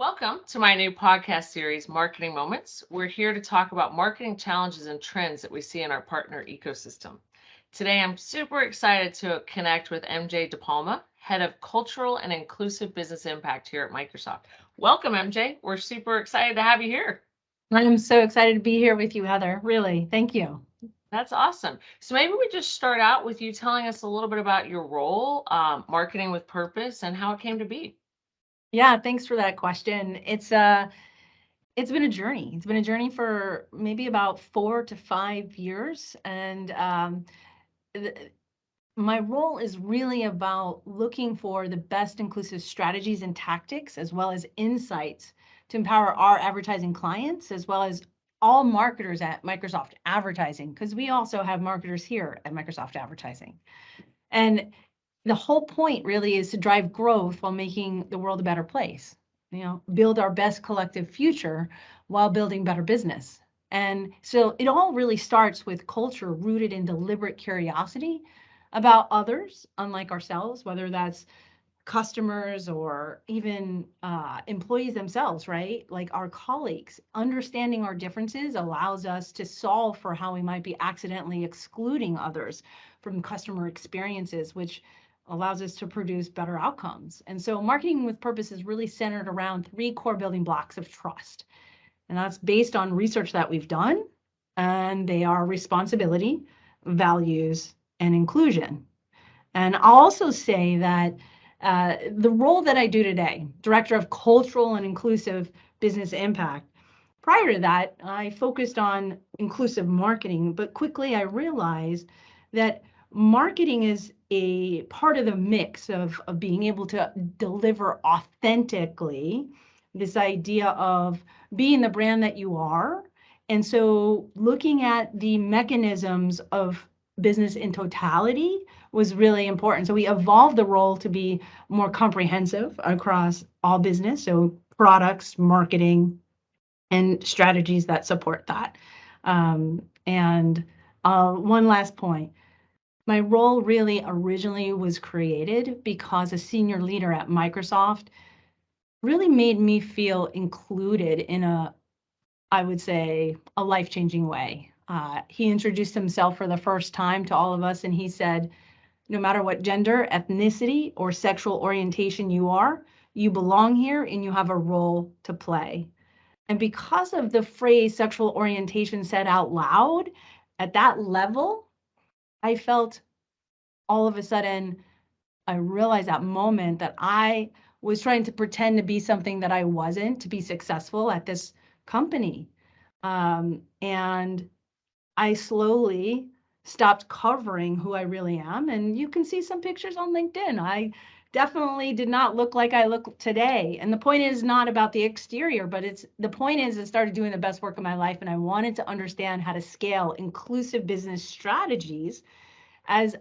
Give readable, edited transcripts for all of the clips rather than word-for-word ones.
Welcome to my new podcast series, Marketing Moments. We're here to talk about marketing challenges and trends that we see in our partner ecosystem. Today, I'm super excited to connect with MJ DePalma, Head of Cultural and Inclusive Business Impact here at Microsoft. Welcome, MJ. We're super excited to have you here. I'm so excited to be here with you, Heather. Really, thank you. That's awesome. So maybe we just start out with you telling us a little bit about your role, marketing with purpose, and how it came to be. Yeah, thanks for that question. It's been a journey. It's been a journey for maybe about 4 to 5 years, and th- my role is really about looking for the best inclusive strategies and tactics, as well as insights to empower our advertising clients, as well as all marketers at Microsoft Advertising, because we also have marketers here at Microsoft Advertising. And the whole point really is to drive growth while making the world a better place. Build our best collective future while building better business. And so it all really starts with culture rooted in deliberate curiosity about others, unlike ourselves, whether that's customers or even employees themselves, right? Like our colleagues. Understanding our differences allows us to solve for how we might be accidentally excluding others from customer experiences, which allows us to produce better outcomes. And so marketing with purpose is really centered around three core building blocks of trust. And that's based on research that we've done, and they are responsibility, values, and inclusion. And I'll also say that the role that I do today, Director of Cultural and Inclusive Business Impact, prior to that, I focused on inclusive marketing, but quickly I realized that marketing is a part of the mix of being able to deliver authentically this idea of being the brand that you are. And so looking at the mechanisms of business in totality was really important. So we evolved the role to be more comprehensive across all business. So products, marketing, and strategies that support that. And one last point. My role really originally was created because a senior leader at Microsoft really made me feel included in I would say, a life-changing way. He introduced himself for the first time to all of us, and he said, no matter what gender, ethnicity, or sexual orientation you are, you belong here and you have a role to play. And because of the phrase sexual orientation said out loud, at that level, I felt all of a sudden, I realized that moment that I was trying to pretend to be something that I wasn't to be successful at this company. And I slowly stopped covering who I really am. And you can see some pictures on LinkedIn. I definitely did not look like I look today. And the point is not about the exterior, but it's the point is I started doing the best work of my life and I wanted to understand how to scale inclusive business strategies as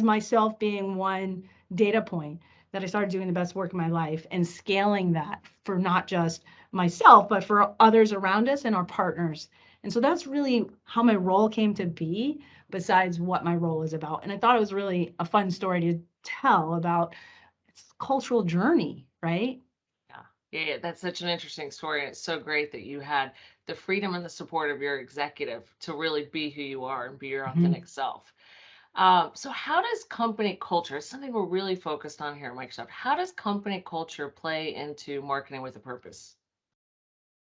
myself being one data point that I started doing the best work of my life and scaling that for not just myself, but for others around us and our partners. And so that's really how my role came to be, besides what my role is about. And I thought it was really a fun story to tell about its cultural journey, right? Yeah. Yeah, that's such an interesting story. And it's so great that you had the freedom and the support of your executive to really be who you are and be your Mhm. authentic self. So, how does company culture, it's something we're really focused on here at Microsoft, how does company culture play into marketing with a purpose?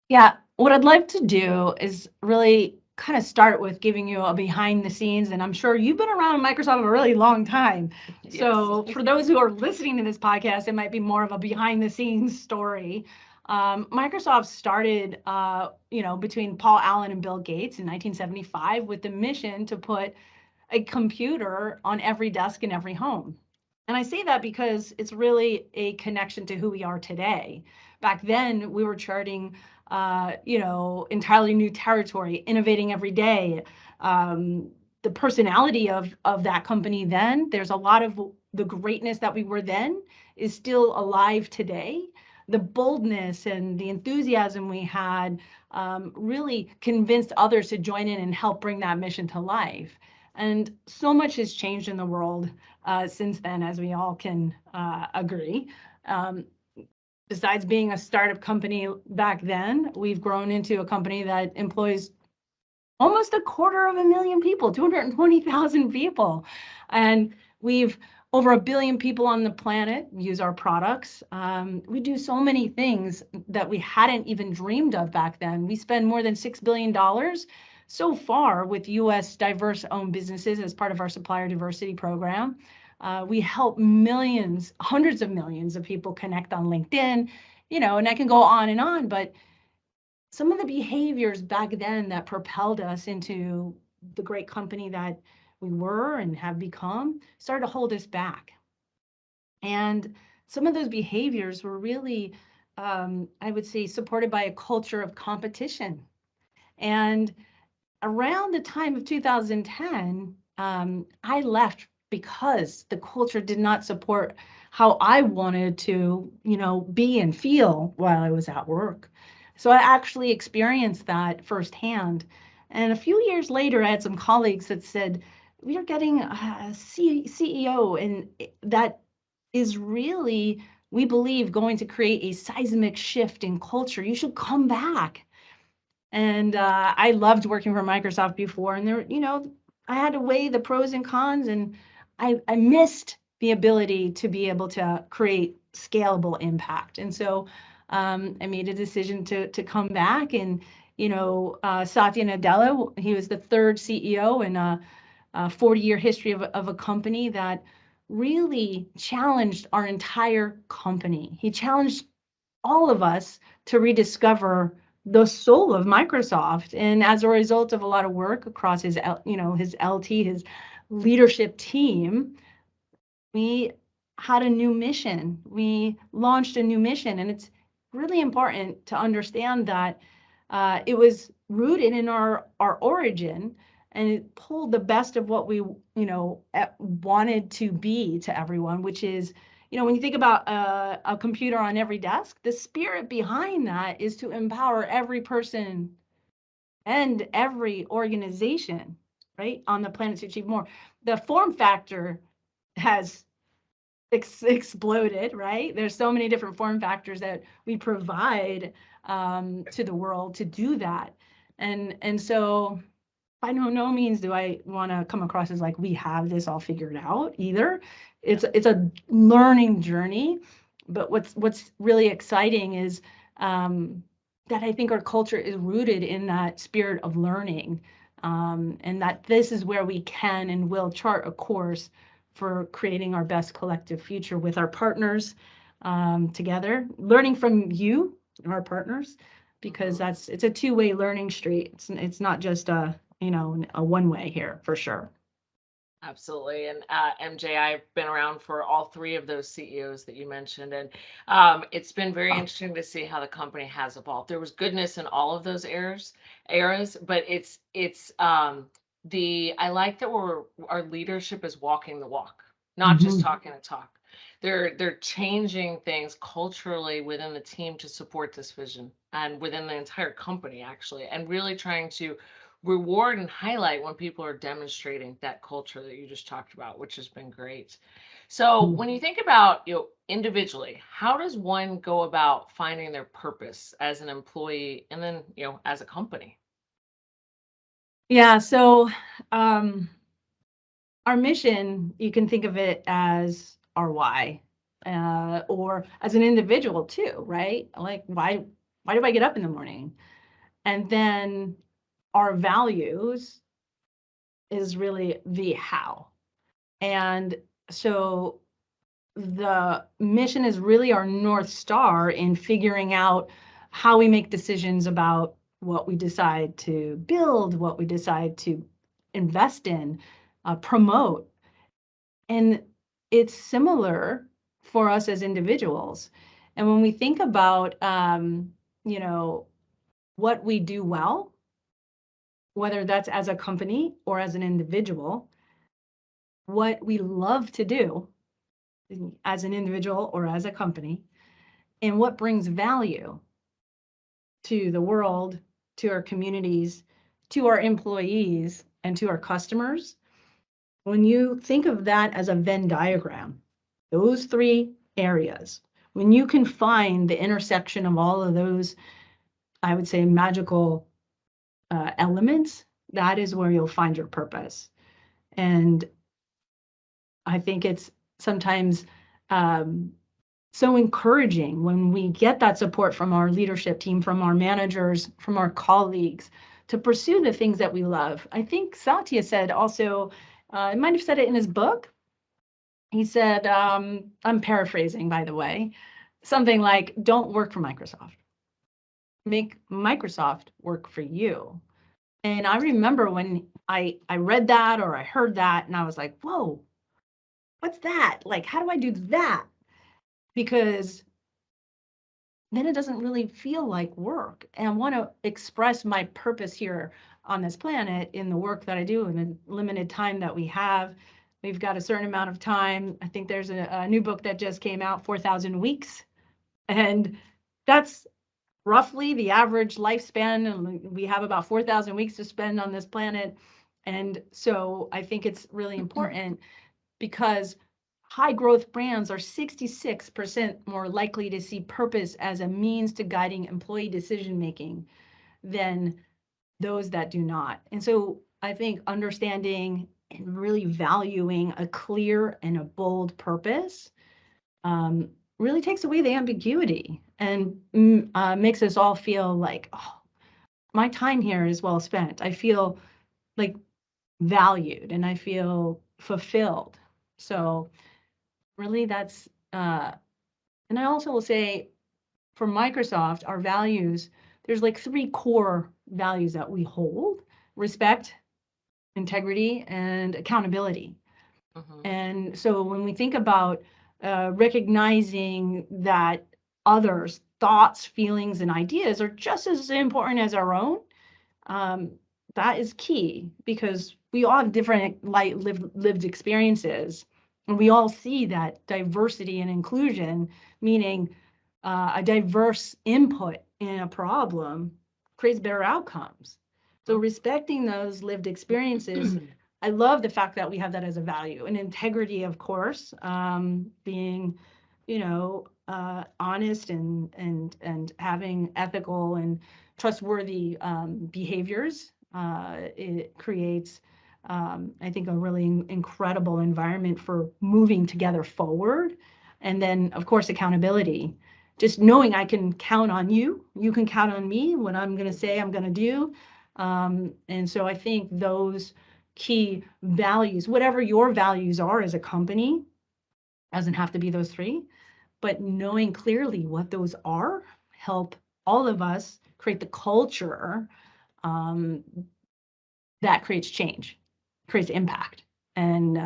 Yeah, what I'd like to do is really kind of start with giving you a behind the scenes, and I'm sure you've been around Microsoft a really long time. Yes. So for those who are listening to this podcast, it might be more of a behind the scenes story. Microsoft started, between Paul Allen and Bill Gates in 1975 with the mission to put a computer on every desk in every home. And I say that because it's really a connection to who we are today. Back then, we were charting, entirely new territory, innovating every day. The personality of that company then, there's a lot of the greatness that we were then is still alive today. The boldness and the enthusiasm we had really convinced others to join in and help bring that mission to life. And so much has changed in the world since then, as we all can agree. Um, besides being a startup company back then, we've grown into a company that employs almost 250,000 people, 220,000 people. And we've over 1 billion people on the planet use our products. We do so many things that we hadn't even dreamed of back then. We spend more than $6 billion so far with US diverse owned businesses as part of our supplier diversity program. We help millions, hundreds of millions of people connect on LinkedIn, and I can go on, but some of the behaviors back then that propelled us into the great company that we were and have become started to hold us back. And some of those behaviors were really, I would say, supported by a culture of competition. And around the time of 2010, I left because the culture did not support how I wanted to, be and feel while I was at work. So I actually experienced that firsthand. And a few years later, I had some colleagues that said, we are getting a CEO, and that is really, we believe, going to create a seismic shift in culture. You should come back. And I loved working for Microsoft before, and there, I had to weigh the pros and cons, and I missed the ability to be able to create scalable impact. And so I made a decision to come back. And Satya Nadella, he was the third CEO in a 40-year history of a company that really challenged our entire company. He challenged all of us to rediscover the soul of Microsoft. And as a result of a lot of work across his LT, his leadership team, we had a new mission. We launched a new mission, and it's really important to understand that it was rooted in our origin, and it pulled the best of what we wanted to be to everyone, which is, when you think about a computer on every desk, the spirit behind that is to empower every person and every organization, right, on the planet to achieve more. The form factor has exploded, right? There's so many different form factors that we provide to the world to do that. And so by no means do I want to come across as like we have this all figured out either. It's a learning journey, but what's really exciting is that I think our culture is rooted in that spirit of learning, and that this is where we can and will chart a course for creating our best collective future with our partners together, learning from you, our partners, because it's a two-way learning street. It's not just a one-way here for sure. Absolutely. And MJ, I've been around for all three of those CEOs that you mentioned, and it's been very interesting to see how the company has evolved. There was goodness in all of those eras, but it's I like that our leadership is walking the walk, not just talking the talk. They're changing things culturally within the team to support this vision and within the entire company actually, and really trying to reward and highlight when people are demonstrating that culture that you just talked about, which has been great. So when you think about, individually, how does one go about finding their purpose as an employee and then, as a company? Yeah, so our mission, you can think of it as our why, or as an individual too, right? Like why do I get up in the morning? And then our values is really the how. And so the mission is really our North Star in figuring out how we make decisions about what we decide to build, what we decide to invest in, promote. And it's similar for us as individuals. And when we think about, what we do well, whether that's as a company or as an individual, what we love to do as an individual or as a company, and what brings value to the world, to our communities, to our employees, and to our customers. When you think of that as a Venn diagram, those three areas, When you can find the intersection of all of those, I would say, magical elements, that is where you'll find your purpose. And I think it's sometimes um, so encouraging when we get that support from our leadership team, from our managers, from our colleagues to pursue the things that we love. I think Satya said also, I might have said it in his book. He said, I'm paraphrasing, by the way, something like, don't work for Microsoft, make Microsoft work for you. And I remember when I read that or I heard that, and I was like, whoa, what's that? Like, how do I do that? Because then it doesn't really feel like work. And I want to express my purpose here on this planet in the work that I do in the limited time that we have. We've got a certain amount of time. I think there's a new book that just came out, 4,000 Weeks. And that's roughly the average lifespan. And we have about 4,000 weeks to spend on this planet. And so I think it's really important because high growth brands are 66% more likely to see purpose as a means to guiding employee decision making than those that do not. And so I think understanding and really valuing a clear and a bold purpose um, really takes away the ambiguity and makes us all feel like, oh, my time here is well spent. I feel like valued and I feel fulfilled. So really that's and I also will say for Microsoft, our values, there's like three core values that we hold: respect, integrity, and accountability. Mm-hmm. And so when we think about recognizing that others' thoughts, feelings, and ideas are just as important as our own, um, that is key because we all have different lived experiences, and we all see that diversity and inclusion, meaning a diverse input in a problem, creates better outcomes. So respecting those lived experiences, I love the fact that we have that as a value. And integrity, of course, being, honest and having ethical and trustworthy behaviors. It creates, I think, a really incredible environment for moving together forward. And then, of course, accountability. Just knowing I can count on you, you can count on me, what I'm going to say I'm going to do. And so I think those key values, whatever your values are as a company, doesn't have to be those three, but knowing clearly what those are help all of us create the culture um, that creates change, creates impact, and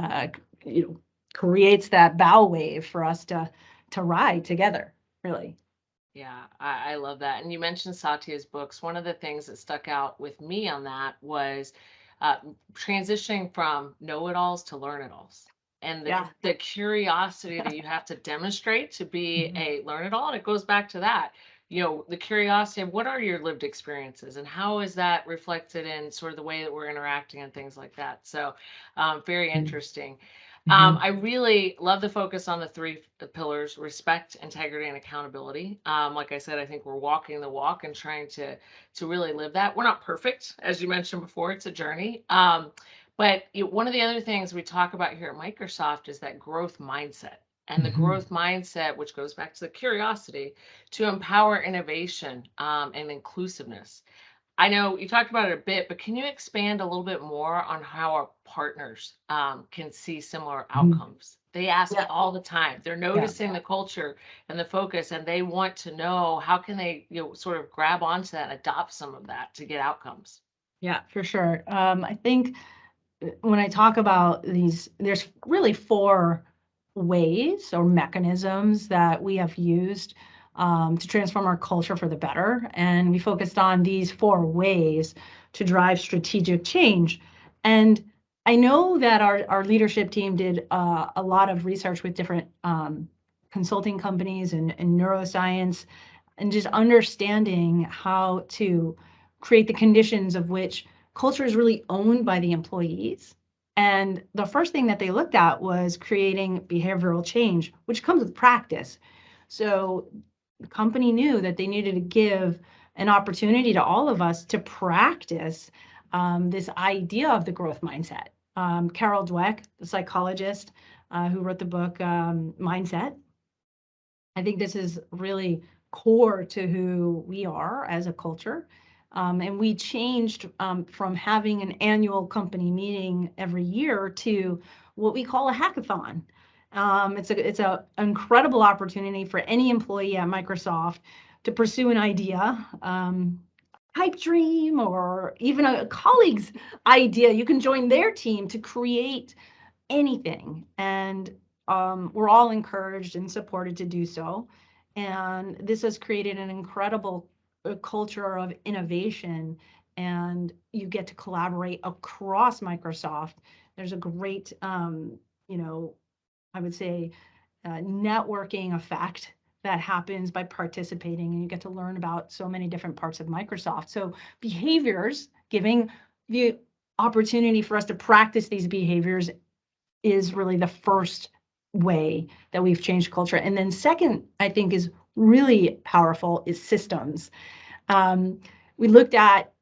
you know, creates that bow wave for us to ride together. Really. Yeah, I love that. And you mentioned Satya's books. One of the things that stuck out with me on that was transitioning from know-it-alls to learn-it-alls. And Yeah. the curiosity that you have to demonstrate to be Mhm. a learn-it-all. And it goes back to that, the curiosity of what are your lived experiences and how is that reflected in sort of the way that we're interacting and things like that. So very interesting. Mhm. I really love the focus on the three pillars: respect, integrity, and accountability. Like I said, I think we're walking the walk and trying to really live that. We're not perfect, as you mentioned before; it's a journey. But one of the other things we talk about here at Microsoft is that growth mindset. And the Mhm. growth mindset, which goes back to the curiosity, to empower innovation and inclusiveness. I know you talked about it a bit, but can you expand a little bit more on how our partners can see similar Mhm. outcomes? They ask Yeah. all the time. They're Yeah. noticing the culture and the focus, and they want to know how can they, sort of grab onto that and adopt some of that to get outcomes. Yeah, for sure. I think when I talk about these, there's really four ways or mechanisms that we have used to transform our culture for the better. And we focused on these four ways to drive strategic change. And I know that our leadership team did a lot of research with different consulting companies and neuroscience and just understanding how to create the conditions of which culture is really owned by the employees. And the first thing that they looked at was creating behavioral change, which comes with practice. So the company knew that they needed to give an opportunity to all of us to practice this idea of the growth mindset. Carol Dweck, the psychologist who wrote the book Mindset, I think this is really core to who we are as a culture. And we changed from having an annual company meeting every year to what we call a hackathon. It's a incredible opportunity for any employee at Microsoft to pursue an idea, pipe dream, or even a colleague's idea. You can join their team to create anything. And we're all encouraged and supported to do so. And this has created an incredible culture of innovation. And you get to collaborate across Microsoft. There's a great, you know, I would say, networking effect that happens by participating, and you get to learn about so many different parts of Microsoft. So behaviors, giving the opportunity for us to practice these behaviors is really the first way that we've changed culture. And then second, I think is really powerful is systems. Um, we looked at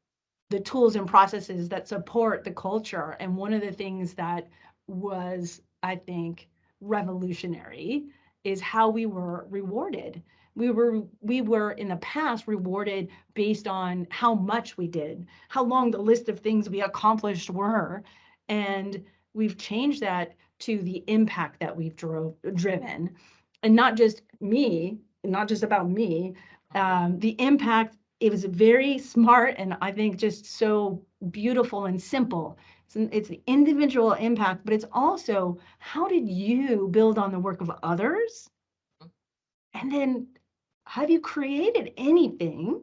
the tools and processes that support the culture. And one of the things that was, I think, revolutionary is how we were rewarded. We were in the past rewarded based on how much we did, how long the list of things we accomplished were. And we've changed that to the impact that we've driven. And not just me, not just about me, the impact, it was very smart and I think just so beautiful and simple. It's the individual impact, but it's also how did you build on the work of others? And then have you created anything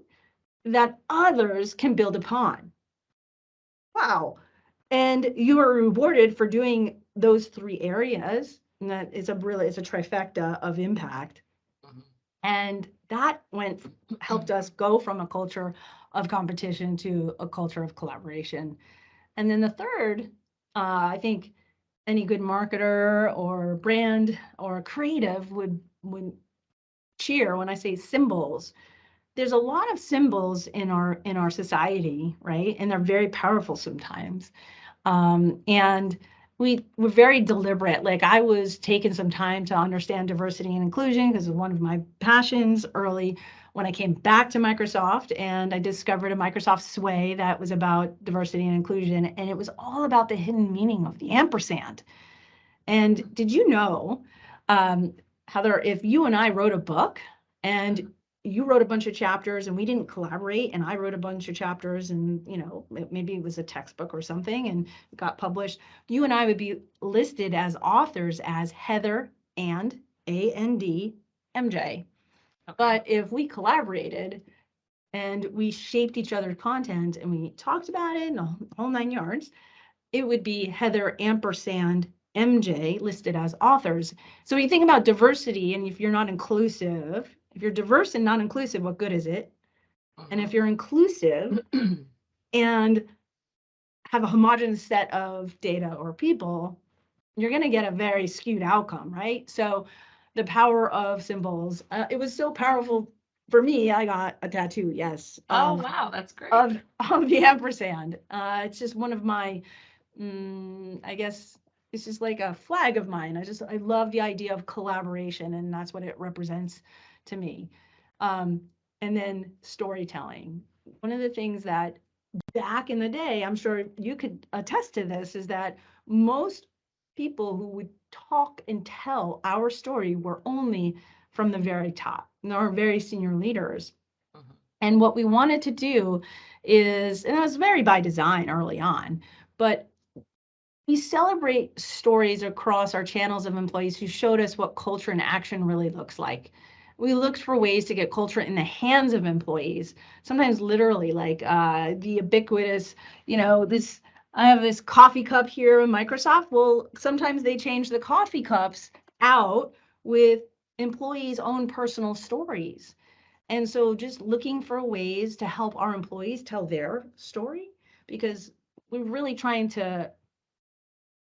that others can build upon? Wow. And you are rewarded for doing those three areas. And that is it's a trifecta of impact. And that helped us go from a culture of competition to a culture of collaboration. And then the third, I think any good marketer or brand or creative would cheer when I say symbols. There's a lot of symbols in our society, right? And they're very powerful sometimes. And we were very deliberate. Like I was taking some time to understand diversity and inclusion because it was one of my passions early when I came back to Microsoft, and I discovered a Microsoft Sway that was about diversity and inclusion. And it was all about the hidden meaning of the ampersand. And did you know, Heather, if you and I wrote a book and you wrote a bunch of chapters and we didn't collaborate and I wrote a bunch of chapters and, you know, maybe it was a textbook or something and got published, you and I would be listed as authors as Heather and A-N-D MJ. Okay. But if we collaborated and we shaped each other's content and we talked about it and the whole 9 yards, it would be Heather ampersand MJ listed as authors. So when you think about diversity, and if you're not inclusive, if you're diverse and not inclusive, what good is it? And if you're inclusive and have a homogeneous set of data or people, you're going to get a very skewed outcome, right? So the power of symbols, it was so powerful for me. I got a tattoo, yes. Oh, wow, that's great. Of the ampersand. It's just one of my I guess it's just like a flag of mine. I love the idea of collaboration, and that's what it represents to me. Um, and then storytelling. One of the things that back in the day, I'm sure you could attest to this, is that most people who would talk and tell our story were only from the very top, our very senior leaders. And what we wanted to do is, and it was very by design early on, but we celebrate stories across our channels of employees who showed us what culture in action really looks like. We looked for ways to get culture in the hands of employees, sometimes literally, like the ubiquitous, this, I have this coffee cup here in Microsoft. Well, sometimes they change the coffee cups out with employees' own personal stories. And so just looking for ways to help our employees tell their story, because we're really trying to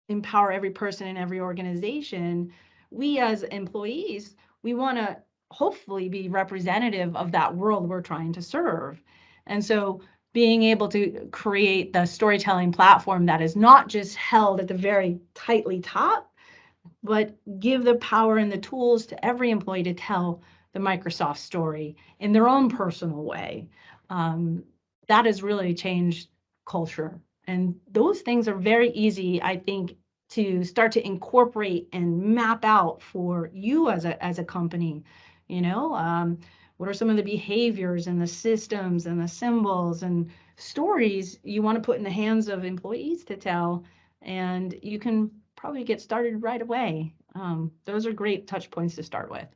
empower every person in every organization. We as employees, we want to hopefully be representative of that world we're trying to serve. And so being able to create the storytelling platform that is not just held at the very tightly top, but give the power and the tools to every employee to tell the Microsoft story in their own personal way. Um, that has really changed culture. And those things are very easy, I think, to start to incorporate and map out for you as a company. You know, what are some of the behaviors and the systems and the symbols and stories you want to put in the hands of employees to tell? And you can probably get started right away. Those are great touch points to start with.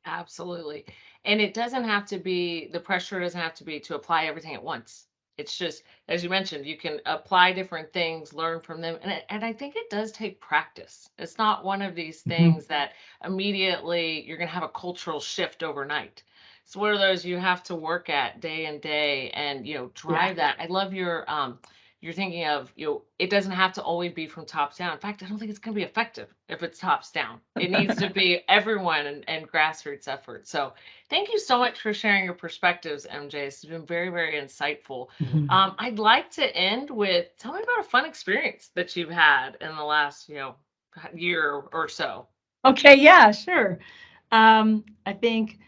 Absolutely. And it doesn't have to be, the pressure doesn't have to be to apply everything at once. It's just, as you mentioned, you can apply different things, learn from them. And I think it does take practice. It's not one of these Mhm. things that immediately you're going to have a cultural shift overnight. It's one of those you have to work at day and day and, Yeah, drive that. I love you're thinking of, it doesn't have to always be from top down. In fact, I don't think it's going to be effective if it's tops down. It needs to be everyone and grassroots effort. So thank you so much for sharing your perspectives, MJ. This has been very, very insightful. Mhm. I'd like to end with, tell me about a fun experience that you've had in the last, year or so. Okay, yeah, sure. I think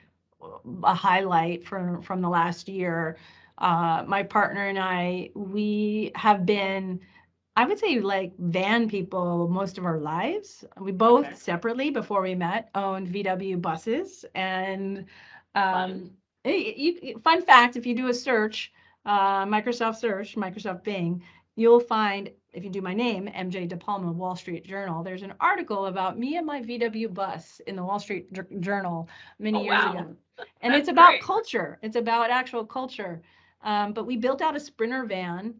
a highlight from the last year, my partner and we have been, I would say, like van people most of our lives. We Okay. both separately, before we met, owned VW buses. And Fun. um, fun fact, if you do a search, Microsoft Bing, you'll find, if you do my name, MJ DePalma, Wall Street Journal, there's an article about me and my VW bus in the Wall Street Journal many Oh, years wow. ago. And it's That's about great. culture. It's about actual culture. But we built out a Sprinter van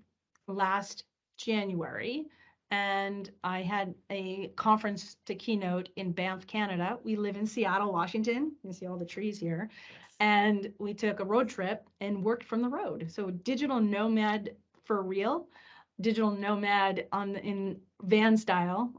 last January, and I had a conference to keynote in Banff, Canada. We live in Seattle, Washington. You see all the trees here. Yes. And we took a road trip and worked from the road. So digital nomad for real, digital nomad in van style.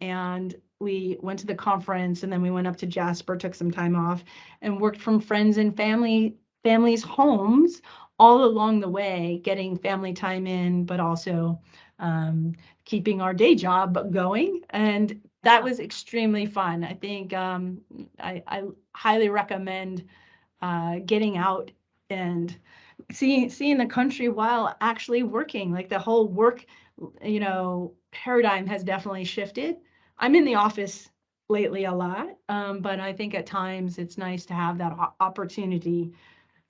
And we went to the conference, and then we went up to Jasper, took some time off, and worked from friends and families' homes all along the way, getting family time in, but also um, keeping our day job going. And that Yeah. was extremely fun. I think I highly recommend getting out and seeing the country while actually working. Like the whole work, paradigm has definitely shifted. I'm in the office lately a lot, but I think at times it's nice to have that opportunity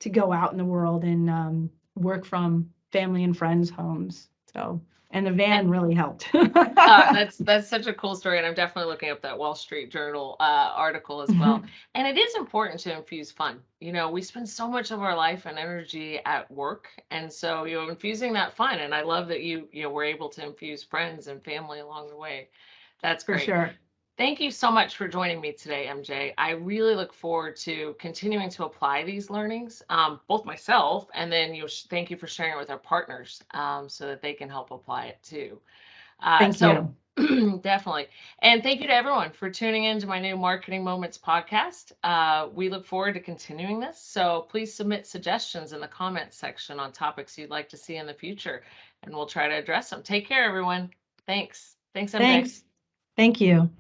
to go out in the world and work from family and friends' homes. So, and the van really helped. That's such a cool story, and I'm definitely looking up that Wall Street Journal article as well. And it is important to infuse fun. We spend so much of our life and energy at work, and so infusing that fun. And I love that you were able to infuse friends and family along the way. That's For great. sure. Thank you so much for joining me today, MJ. I really look forward to continuing to apply these learnings, both myself and then thank you for sharing it with our partners so that they can help apply it too. Thank So you. definitely. And thank you to everyone for tuning in to my new Marketing Moments podcast. We look forward to continuing this. So please submit suggestions in the comments section on topics you'd like to see in the future, and we'll try to address them. Take care, everyone. Thanks. Thanks, MJ. Thanks. Thank you.